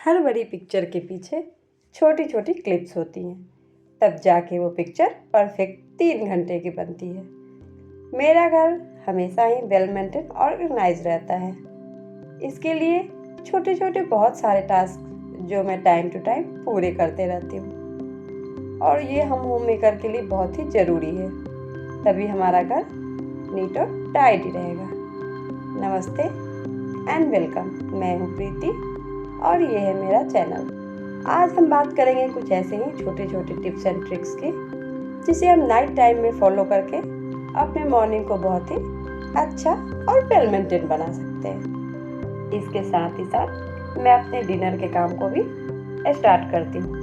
हर बड़ी पिक्चर के पीछे छोटी छोटी क्लिप्स होती हैं, तब जाके वो पिक्चर परफेक्ट 3 घंटे की बनती है। मेरा घर हमेशा ही वेल मेंटेन ऑर्गेनाइज रहता है। इसके लिए छोटे छोटे बहुत सारे टास्क जो मैं टाइम टू टाइम पूरे करते रहती हूँ, और ये हम होम मेकर के लिए बहुत ही ज़रूरी है, तभी हमारा घर नीट और टाइडी रहेगा। नमस्ते एंड वेलकम। मैं हूँ प्रीति और ये है मेरा चैनल। आज हम बात करेंगे कुछ ऐसे ही छोटे छोटे टिप्स एंड ट्रिक्स की, जिसे हम नाइट टाइम में फॉलो करके अपने मॉर्निंग को बहुत ही अच्छा और वेल मेंटेन बना सकते हैं। इसके साथ ही साथ मैं अपने डिनर के काम को भी स्टार्ट करती हूँ।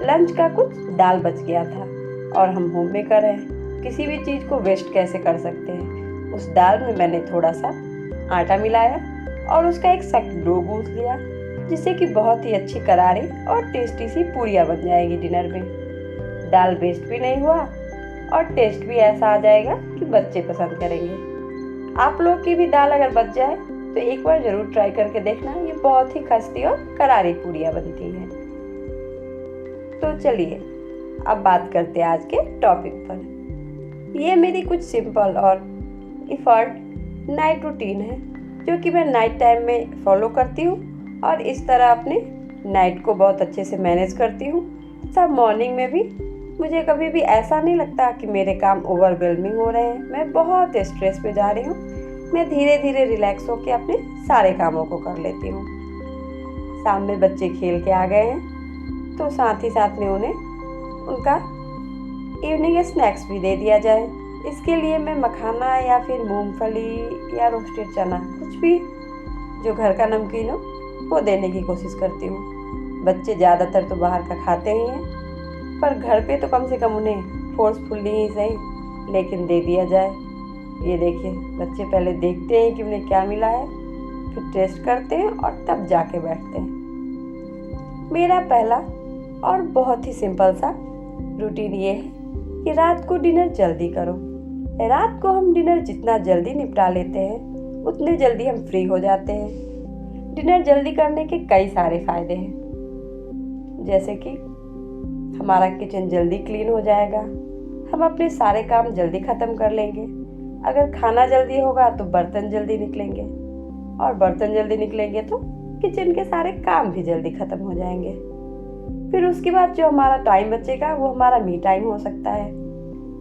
लंच का कुछ दाल बच गया था और हम होम मेकर हैं, किसी भी चीज़ को वेस्ट कैसे कर सकते हैं। उस दाल में मैंने थोड़ा सा आटा मिलाया और उसका एक सख्त डो गूंथ लिया, जिससे कि बहुत ही अच्छी करारी और टेस्टी सी पूरियाँ बन जाएगी डिनर में। दाल वेस्ट भी नहीं हुआ और टेस्ट भी ऐसा आ जाएगा कि बच्चे पसंद करेंगे। आप लोग की भी दाल अगर बच जाए तो एक बार ज़रूर ट्राई करके देखना, ये बहुत ही खस्ती और करारी पूरियाँ बनती हैं। तो चलिए अब बात करते हैं आज के टॉपिक पर। ये मेरी कुछ सिंपल और इफर्ट नाइट रूटीन है, जो कि मैं नाइट टाइम में फॉलो करती हूँ और इस तरह अपने नाइट को बहुत अच्छे से मैनेज करती हूँ। सब मॉर्निंग में भी मुझे कभी भी ऐसा नहीं लगता कि मेरे काम ओवरवेलमिंग हो रहे हैं, मैं बहुत स्ट्रेस पे जा रही हूँ। मैं धीरे धीरे रिलैक्स होकर अपने सारे कामों को कर लेती हूँ। शाम में बच्चे खेल के आ गए हैं, तो साथ ही साथ में उन्हें उनका इवनिंग स्नैक्स भी दे दिया जाए। इसके लिए मैं मखाना या फिर मूंगफली या रोस्टेड चना, कुछ भी जो घर का नमकीन हो वो देने की कोशिश करती हूँ। बच्चे ज़्यादातर तो बाहर का खाते ही हैं, पर घर पे तो कम से कम उन्हें फोर्सफुली ही सही लेकिन दे दिया जाए। ये देखिए, बच्चे पहले देखते हैं कि उन्हें क्या मिला है, फिर टेस्ट करते हैं और तब जाके बैठते हैं। मेरा पहला और बहुत ही सिंपल सा रूटीन ये है कि रात को डिनर जल्दी करो। रात को हम डिनर जितना जल्दी निपटा लेते हैं उतने जल्दी हम फ्री हो जाते हैं। डिनर जल्दी करने के कई सारे फायदे हैं, जैसे कि हमारा किचन जल्दी क्लीन हो जाएगा, हम अपने सारे काम जल्दी ख़त्म कर लेंगे। अगर खाना जल्दी होगा तो बर्तन जल्दी निकलेंगे, और बर्तन जल्दी निकलेंगे तो किचन के सारे काम भी जल्दी ख़त्म हो जाएंगे। फिर उसके बाद जो हमारा टाइम बचेगा वो हमारा मी टाइम हो सकता है।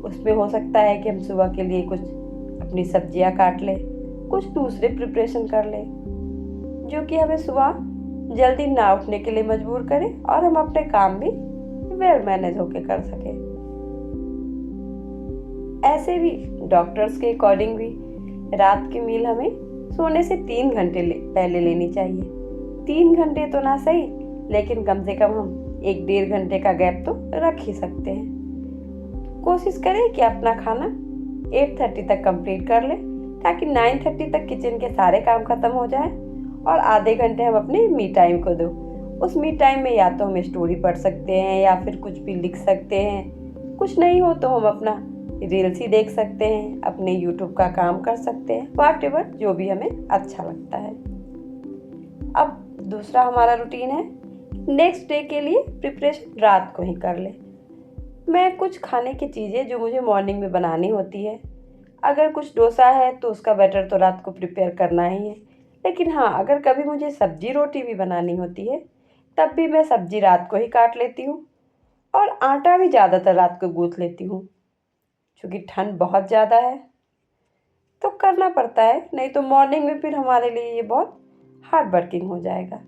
उसमें हो सकता है कि हम सुबह के लिए कुछ अपनी सब्जियां काट लें, कुछ दूसरे प्रिपरेशन कर लें, जो कि हमें सुबह जल्दी ना उठने के लिए मजबूर करें और हम अपने काम भी वेल मैनेज होके कर सकें। ऐसे भी डॉक्टर्स के अकॉर्डिंग भी रात की मील हमें सोने से 3 घंटे पहले लेनी चाहिए। 3 घंटे तो ना सही, लेकिन कम से कम हम 1-1.5 घंटे का गैप तो रख ही सकते हैं। कोशिश करें कि अपना खाना 8:30 तक कंप्लीट कर लें, ताकि 9:30 तक किचन के सारे काम खत्म हो जाए और आधे घंटे हम अपने मी टाइम को दो। उस मी टाइम में या तो हम स्टोरी पढ़ सकते हैं या फिर कुछ भी लिख सकते हैं, कुछ नहीं हो तो हम अपना रील्स ही देख सकते हैं, अपने यूट्यूब का काम कर सकते हैं, व्हाटएवर जो भी हमें अच्छा लगता है। अब दूसरा हमारा रूटीन है, नेक्स्ट डे के लिए प्रिपरेशन रात को ही कर ले। मैं कुछ खाने की चीज़ें जो मुझे मॉर्निंग में बनानी होती है, अगर कुछ डोसा है तो उसका बैटर तो रात को प्रिपेयर करना ही है, लेकिन हाँ, अगर कभी मुझे सब्जी रोटी भी बनानी होती है तब भी मैं सब्जी रात को ही काट लेती हूँ और आटा भी ज़्यादातर रात को गूँथ लेती हूँ। क्योंकि ठंड बहुत ज़्यादा है तो करना पड़ता है, नहीं तो मॉर्निंग में फिर हमारे लिए ये बहुत हार्ड वर्किंग हो जाएगा।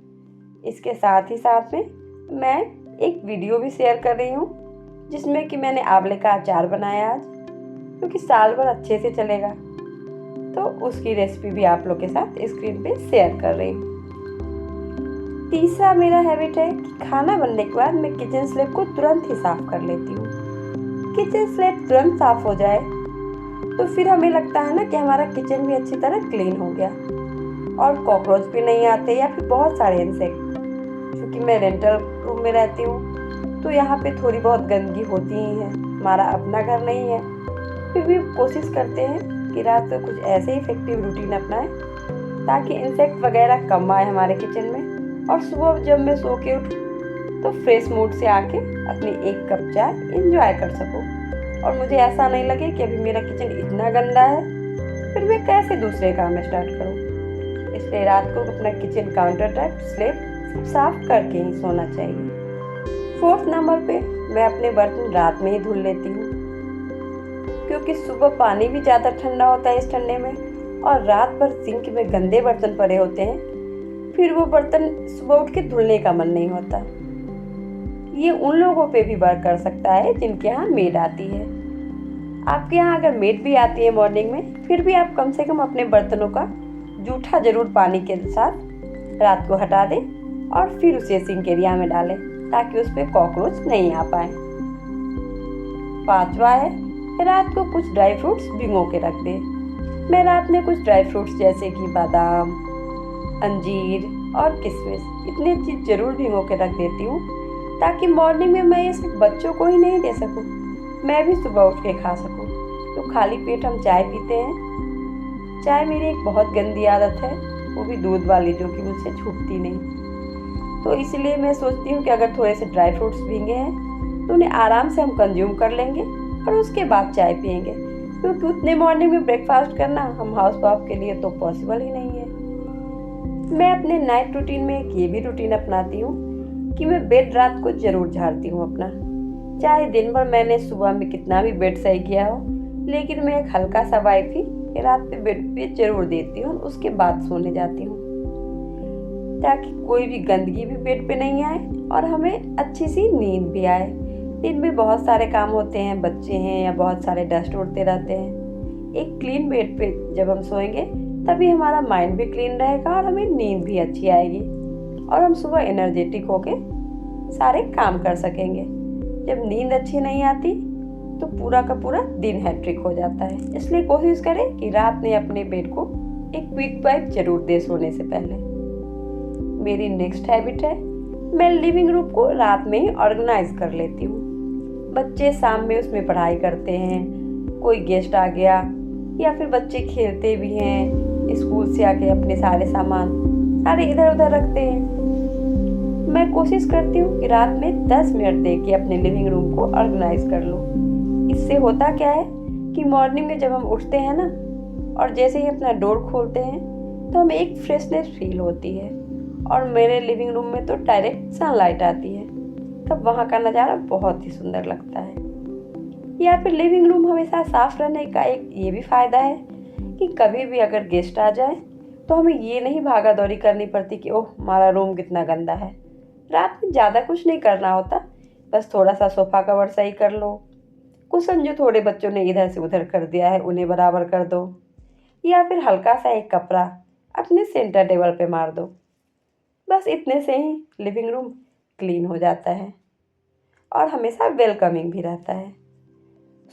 इसके साथ ही साथ में मैं एक वीडियो भी शेयर कर रही हूँ, जिसमें कि मैंने आंवले का अचार बनाया आज, क्योंकि साल भर अच्छे से चलेगा, तो उसकी रेसिपी भी आप लोग के साथ स्क्रीन पे शेयर कर रही हूँ। तीसरा मेरा हैबिट है कि खाना बनने के बाद मैं किचन स्लैब को तुरंत ही साफ कर लेती हूँ। किचन स्लैब तुरंत साफ हो जाए तो फिर हमें लगता है ना कि हमारा किचन भी अच्छी तरह क्लीन हो गया और कॉकरोच भी नहीं आते या फिर बहुत सारे इंसेक्ट। क्योंकि मैं रेंटल रूम में रहती हूँ तो यहाँ पे थोड़ी बहुत गंदगी होती ही है, हमारा अपना घर नहीं है। फिर भी कोशिश करते हैं कि रात को कुछ ऐसे इफेक्टिव रूटीन अपनाएं ताकि इंसेक्ट वगैरह कम आए हमारे किचन में और सुबह जब मैं सो के उठूँ तो फ्रेश मूड से आके अपनी एक कप चाय एंजॉय कर सकूँ और मुझे ऐसा नहीं लगे कि अभी मेरा किचन इतना गंदा है, फिर मैं कैसे दूसरे काम स्टार्ट करूँ। इसलिए रात को अपना किचन काउंटर टॉप स्लैब सब साफ करके ही सोना चाहिए। 4th नंबर पे मैं अपने बर्तन रात में ही धुल लेती हूँ, क्योंकि सुबह पानी भी ज़्यादा ठंडा होता है इस ठंडे में और रात भर सिंक में गंदे बर्तन पड़े होते हैं, फिर वो बर्तन सुबह उठ के धुलने का मन नहीं होता। ये उन लोगों पे भी वर्क कर सकता है जिनके यहाँ मेड आती है। आपके यहाँ अगर मेड भी आती है मॉर्निंग में, फिर भी आप कम से कम अपने बर्तनों का जूठा जरूर पानी के साथ रात को हटा दें और फिर उसे सिंक एरिया में डालें ताकि उस पर कॉकरोच नहीं आ पाए। 5वां है रात को कुछ ड्राई फ्रूट्स भिगो के रख दें। मैं रात में कुछ ड्राई फ्रूट्स जैसे कि बादाम, अंजीर और किशमिश इतने चीज़ जरूर भिगो के रख देती हूँ ताकि मॉर्निंग में मैं ये सिर्फ बच्चों को ही नहीं दे सकूँ, मैं भी सुबह उठ के खा सकूँ। तो खाली पेट हम चाय पीते हैं। चाय मेरी एक बहुत गंदी आदत है, वो भी दूध वाली, जो कि मुझसे छूटती नहीं। तो इसलिए मैं सोचती हूँ कि अगर थोड़े से ड्राई फ्रूट्स भीगे हैं तो उन्हें आराम से हम कंज्यूम कर लेंगे और उसके बाद चाय पियेंगे, क्योंकि उतने मॉर्निंग में ब्रेकफास्ट करना हम हाउस वाइफ के लिए तो पॉसिबल ही नहीं है। मैं अपने नाइट रूटीन में एक ये भी रूटीन अपनाती हूँ कि मैं बेड रात को जरूर झाड़ती हूँ अपना। चाहे दिन भर मैंने सुबह में कितना भी बेड सही किया हो, लेकिन मैं एक हल्का सा वाइप ही रात पे बेड पे जरूर देती हूँ, उसके बाद सोने जाती हूँ, ताकि कोई भी गंदगी भी बेड पे नहीं आए और हमें अच्छी सी नींद भी आए। दिन में बहुत सारे काम होते हैं, बच्चे हैं या बहुत सारे डस्ट उड़ते रहते हैं। एक क्लीन बेड पे जब हम सोएंगे तभी हमारा माइंड भी क्लीन रहेगा और हमें नींद भी अच्छी आएगी और हम सुबह एनर्जेटिक होके सारे काम कर सकेंगे। जब नींद अच्छी नहीं आती तो पूरा का पूरा दिन हैट्रिक हो जाता है। इसलिए कोशिश करें कि रात में अपने बेड को एक क्विक वाइप जरूर दे सोने से पहले। मेरी नेक्स्ट हैबिट है, मैं लिविंग रूम को रात में ही ऑर्गेनाइज कर लेती हूँ। बच्चे शाम में उसमें पढ़ाई करते हैं, कोई गेस्ट आ गया या फिर बच्चे खेलते भी हैं, स्कूल से आके अपने सारे सामान सारे इधर उधर रखते हैं। मैं कोशिश करती हूँ कि रात में 10 मिनट दे के अपने लिविंग रूम को ऑर्गेनाइज कर लूँ। इससे होता क्या है कि मॉर्निंग में जब हम उठते हैं ना और जैसे ही अपना डोर खोलते हैं तो हमें एक फ्रेशनेस फील होती है और मेरे लिविंग रूम में तो डायरेक्ट सनलाइट आती है, तब वहाँ का नज़ारा बहुत ही सुंदर लगता है। या फिर लिविंग रूम हमेशा साफ रहने का एक ये भी फ़ायदा है कि कभी भी अगर गेस्ट आ जाए तो हमें ये नहीं भागा दौड़ी करनी पड़ती कि ओह हमारा रूम कितना गंदा है। रात में ज़्यादा कुछ नहीं करना होता, बस थोड़ा सा सोफ़ा कवर सही कर लो, कुशन जो थोड़े बच्चों ने इधर से उधर कर दिया है उन्हें बराबर कर दो, या फिर हल्का सा एक कपड़ा अपने सेंटर टेबल पे मार दो। बस इतने से ही लिविंग रूम क्लीन हो जाता है और हमेशा वेलकमिंग भी रहता है।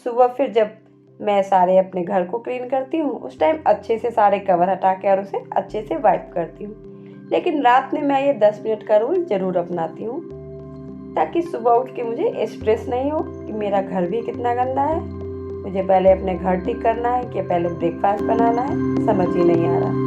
सुबह फिर जब मैं सारे अपने घर को क्लीन करती हूँ उस टाइम अच्छे से सारे कवर हटा के और उसे अच्छे से वाइप करती हूँ, लेकिन रात में मैं ये 10 मिनट का रूल ज़रूर अपनाती हूँ ताकि सुबह उठ के मुझे स्ट्रेस नहीं हो कि मेरा घर भी कितना गंदा है, मुझे पहले अपने घर ठीक करना है कि पहले ब्रेकफास्ट बनाना है, समझ ही नहीं आ रहा।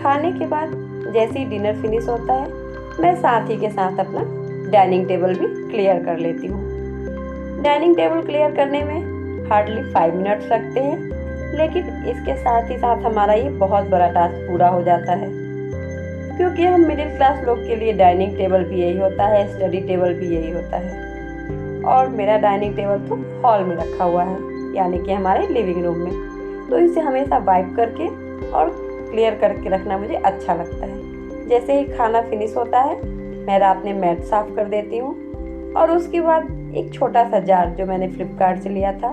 खाने के बाद जैसे ही डिनर फिनिश होता है मैं साथ ही के साथ अपना डाइनिंग टेबल भी क्लियर कर लेती हूँ। डाइनिंग टेबल क्लियर करने में हार्डली 5 मिनट्स लगते हैं, लेकिन इसके साथ ही साथ हमारा ये बहुत बड़ा टास्क पूरा हो जाता है, क्योंकि हम मिडिल क्लास लोग के लिए डाइनिंग टेबल भी यही होता है, स्टडी टेबल भी यही होता है। और मेरा डाइनिंग टेबल तो हॉल में रखा हुआ है, यानी कि हमारे लिविंग रूम में, तो इसे हमेशा वाइप करके और क्लियर करके रखना मुझे अच्छा लगता है। जैसे ही खाना फिनिश होता है मैं रात में मैट साफ़ कर देती हूँ और उसके बाद एक छोटा सा जार जो मैंने फ्लिपकार्ट से लिया था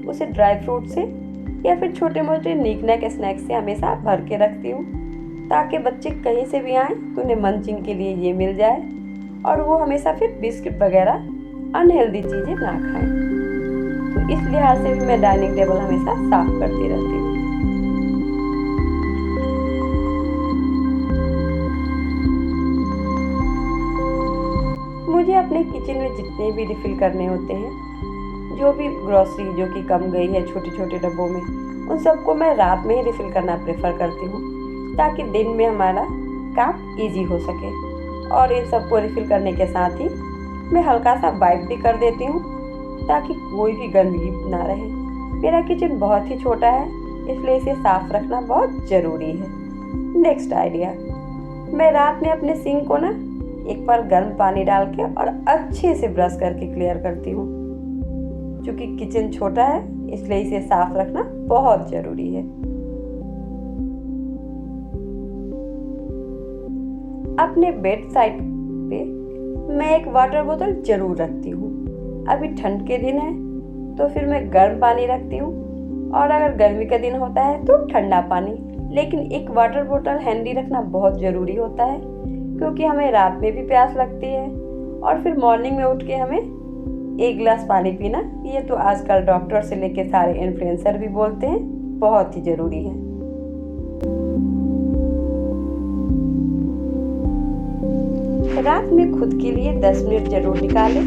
उसे ड्राई फ्रूट से या फिर छोटे मोटे निकनैक स्नैक्स से हमेशा भर के रखती हूँ, ताकि बच्चे कहीं से भी आएँ तो उन्हें मंचिंग के लिए ये मिल जाए और वो हमेशा फिर बिस्किट वगैरह अनहेल्दी चीज़ें ना खाएं। तो इस लिहाज से भी मैं डाइनिंग टेबल हमेशा साफ़ करती रहती हूँ। जितने भी रिफ़िल करने होते हैं, जो भी ग्रॉसरी जो कि कम गई है छोटे छोटे डब्बों में, उन सबको मैं रात में ही रिफ़िल करना प्रेफर करती हूँ, ताकि दिन में हमारा काम इजी हो सके। और इन सबको रिफ़िल करने के साथ ही मैं हल्का सा वाइप भी कर देती हूँ, ताकि कोई भी गंदगी ना रहे। मेरा किचन बहुत ही छोटा है, इसलिए इसे साफ रखना बहुत ज़रूरी है। नेक्स्ट आइडिया, मैं रात में अपने सिंक को ना एक बार गर्म पानी डाल के और अच्छे से ब्रश करके क्लियर करती हूँ। क्योंकि किचन छोटा है, इसलिए इसे साफ रखना बहुत ज़रूरी है। अपने बेड साइड पे मैं एक वाटर बोतल ज़रूर रखती हूँ। अभी ठंड के दिन है तो फिर मैं गर्म पानी रखती हूँ, और अगर गर्मी का दिन होता है तो ठंडा पानी। लेकिन एक वाटर बोतल हैंडी रखना बहुत ज़रूरी होता है, क्योंकि हमें रात में भी प्यास लगती है और फिर मॉर्निंग में उठ के हमें 1 गिलास पानी पीना, ये तो आजकल डॉक्टर से लेके सारे इन्फ्लुएंसर भी बोलते हैं, बहुत ही ज़रूरी है। रात में खुद के लिए 10 मिनट ज़रूर निकालें,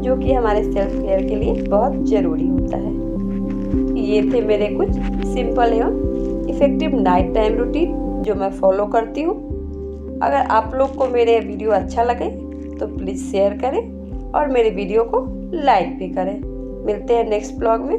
जो कि हमारे सेल्फ केयर के लिए बहुत ज़रूरी होता है। ये थे मेरे कुछ सिंपल एवं इफ़ेक्टिव नाइट टाइम रूटीन जो मैं फॉलो करती हूँ। अगर आप लोग को मेरे वीडियो अच्छा लगे तो प्लीज़ शेयर करें और मेरे वीडियो को लाइक भी करें। मिलते हैं नेक्स्ट ब्लॉग में।